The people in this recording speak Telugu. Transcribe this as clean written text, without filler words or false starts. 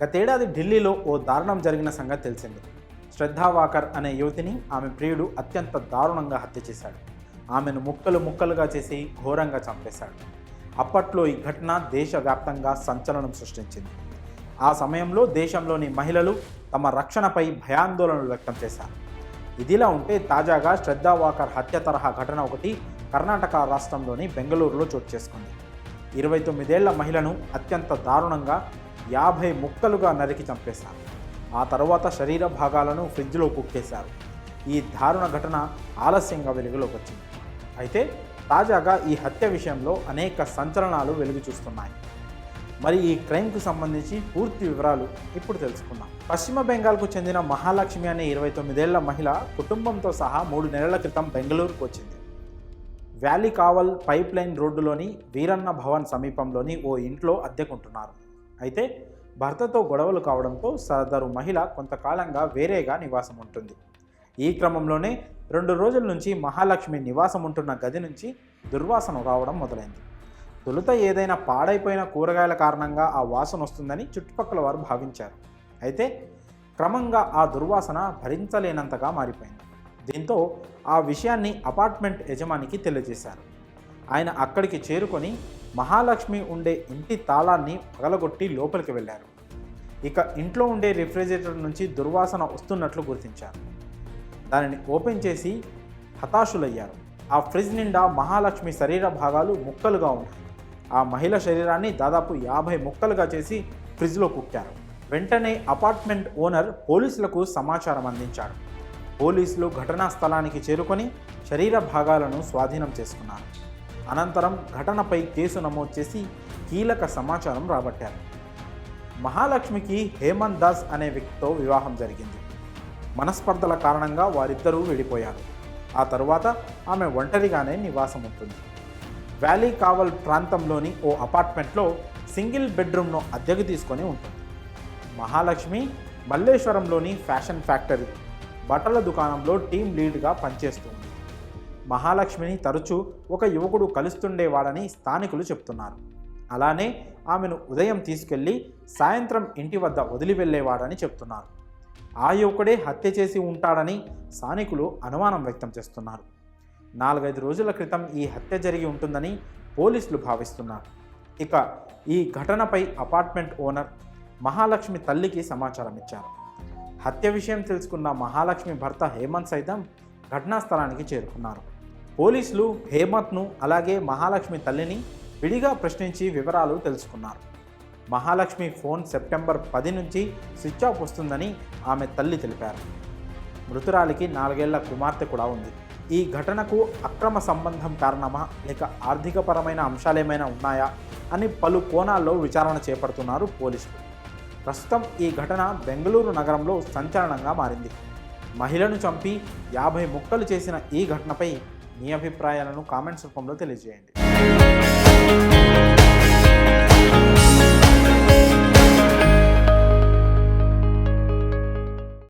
గతేడాది ఢిల్లీలో ఓ దారుణం జరిగిన సంగతి తెలిసింది. శ్రద్ధా వాకర్ అనే యువతిని ఆమె ప్రియుడు అత్యంత దారుణంగా హత్య చేశాడు. ఆమెను ముక్కలు ముక్కలుగా చేసి ఘోరంగా చంపేశాడు. అప్పట్లో ఈ ఘటన దేశవ్యాప్తంగా సంచలనం సృష్టించింది. ఆ సమయంలో దేశంలోని మహిళలు తమ రక్షణపై భయాందోళనలు వ్యక్తం చేశారు. ఇదిలా ఉంటే తాజాగా శ్రద్ధా వాకర్ హత్య తరహా ఘటన ఒకటి కర్ణాటక రాష్ట్రంలోని బెంగళూరులో చోటు చేసుకుంది. 29 ఏళ్ల మహిళను అత్యంత దారుణంగా 50 ముక్కలుగా నరికి చంపేశారు. ఆ తర్వాత శరీర భాగాలను ఫ్రిడ్జ్లో కుక్కేశారు. ఈ దారుణ ఘటన ఆలస్యంగా వెలుగులోకి వచ్చింది. అయితే తాజాగా ఈ హత్య విషయంలో అనేక సంచలనాలు వెలుగు చూస్తున్నాయి. మరి ఈ క్రైమ్కు సంబంధించి పూర్తి వివరాలు ఇప్పుడు తెలుసుకుందాం. పశ్చిమ బెంగాల్కు చెందిన మహాలక్ష్మి అనే 29 ఏళ్ల మహిళ కుటుంబంతో సహా 3 నెలల క్రితం బెంగళూరుకు వచ్చింది. వ్యాలీ కావల్ పైప్ లైన్ రోడ్డులోని వీరన్న భవన్ సమీపంలోని ఓ ఇంట్లో అద్దెకుంటున్నారు. అయితే భర్తతో గొడవలు కావడంతో సదరు మహిళ కొంతకాలంగా వేరేగా నివాసం ఉంటుంది. ఈ క్రమంలోనే 2 రోజుల నుంచి మహాలక్ష్మి నివాసం ఉంటున్న గది నుంచి దుర్వాసన రావడం మొదలైంది. తొలుత ఏదైనా పాడైపోయిన కూరగాయల కారణంగా ఆ వాసన వస్తుందని చుట్టుపక్కల వారు భావించారు. అయితే క్రమంగా ఆ దుర్వాసన భరించలేనంతగా మారిపోయింది. దీంతో ఆ విషయాన్ని అపార్ట్మెంట్ యజమానికి తెలియజేశారు. ఆయన అక్కడికి చేరుకొని మహాలక్ష్మి ఉండే ఇంటి తాళాన్ని పగలగొట్టి లోపలికి వెళ్ళారు. ఇక ఇంట్లో ఉండే రిఫ్రిజిరేటర్ నుంచి దుర్వాసన వస్తున్నట్లు గుర్తించారు. దానిని ఓపెన్ చేసి హతాశులయ్యారు. ఆ ఫ్రిడ్జ్ నిండా మహాలక్ష్మి శరీర భాగాలు ముక్కలుగా ఉన్నాయి. ఆ మహిళ శరీరాన్ని దాదాపు 50 ముక్కలుగా చేసి ఫ్రిడ్జ్లో కుక్కారు. వెంటనే అపార్ట్మెంట్ ఓనర్ పోలీసులకు సమాచారం అందించాడు. పోలీసులు ఘటనా స్థలానికి చేరుకొని శరీర భాగాలను స్వాధీనం చేసుకున్నారు. అనంతరం ఘటనపై కేసు నమోదు చేసి కీలక సమాచారం రాబట్టారు. మహాలక్ష్మికి హేమంత్ దాస్ అనే వ్యక్తితో వివాహం జరిగింది. మనస్పర్ధల కారణంగా వారిద్దరూ విడిపోయారు. ఆ తరువాత ఆమె ఒంటరిగానే నివాసం ఉంటుంది. వ్యాలీ కావల్ ప్రాంతంలోని ఓ అపార్ట్మెంట్లో సింగిల్ బెడ్రూమ్ను అద్దెకు తీసుకొని ఉంటుంది. మహాలక్ష్మి మల్లేశ్వరంలోని ఫ్యాషన్ ఫ్యాక్టరీ బట్టల దుకాణంలో టీం లీడ్గా పనిచేస్తుంది. మహాలక్ష్మిని తరచూ ఒక యువకుడు కలుస్తుండేవాడని స్థానికులు చెప్తున్నారు. అలానే ఆమెను ఉదయం తీసుకెళ్లి సాయంత్రం ఇంటి వద్ద వదిలి వెళ్ళేవాడని చెప్తున్నారు. ఆ యువకుడే హత్య చేసి ఉంటాడని స్థానికులు అనుమానం వ్యక్తం చేస్తున్నారు. 4-5 రోజుల క్రితం ఈ హత్య జరిగి ఉంటుందని పోలీసులు భావిస్తున్నారు. ఇక ఈ ఘటనపై అపార్ట్మెంట్ ఓనర్ మహాలక్ష్మి తల్లికి సమాచారం ఇచ్చారు. హత్య విషయం తెలుసుకున్న మహాలక్ష్మి భర్త హేమంత్ సైతం ఘటనా స్థలానికి చేరుకున్నారు. పోలీసులు హేమంత్ను అలాగే మహాలక్ష్మి తల్లిని విడిగా ప్రశ్నించి వివరాలు తెలుసుకున్నారు. మహాలక్ష్మి ఫోన్ సెప్టెంబర్ 10 నుంచి స్విచ్ ఆఫ్ వస్తుందని ఆమె తల్లి తెలిపారు. మృతురాలికి 4 ఏళ్ల కుమార్తె కూడా ఉంది. ఈ ఘటనకు అక్రమ సంబంధం కారణమా లేక ఆర్థికపరమైన అంశాలేమైనా ఉన్నాయా అని పలు కోణాల్లో విచారణ చేపడుతున్నారు పోలీసులు. ప్రస్తుతం ఈ ఘటన బెంగళూరు నగరంలో సంచలనంగా మారింది. మహిళను చంపి 50 ముక్కలు చేసిన ఈ ఘటనపై మీ అభిప్రాయాలను కామెంట్స్ రూపంలో తెలియజేయండి.